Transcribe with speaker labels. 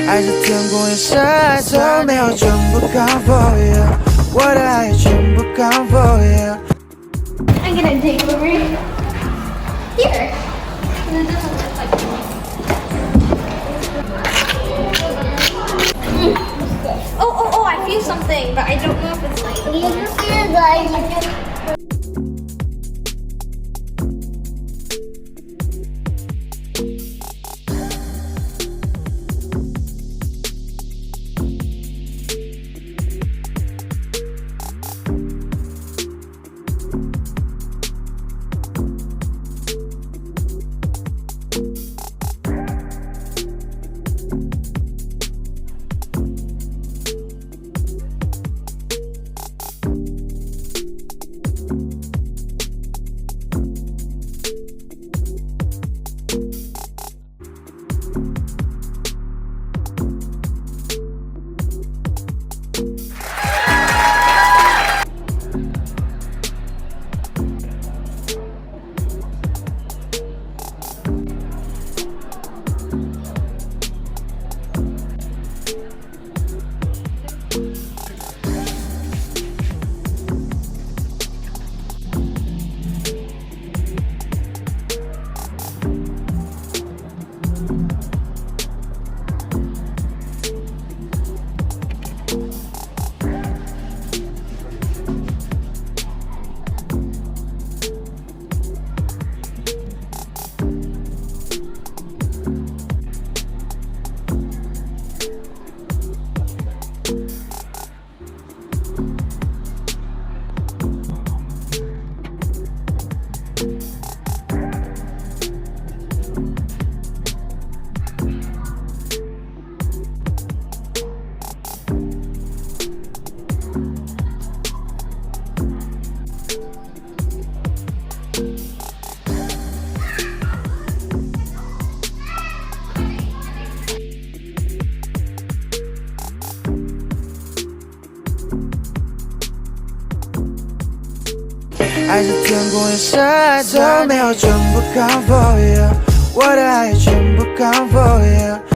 Speaker 1: 爱是天空也晒着，没有全部 come for you， 我的爱也全部 come for you。
Speaker 2: I'm gonna take over here. And it doesn't look like Oh, I feel something, but I don't know if it's like. You feel like.
Speaker 1: 爱是天空也晒着，没有全部 come for you， 我的爱也全部 come for you。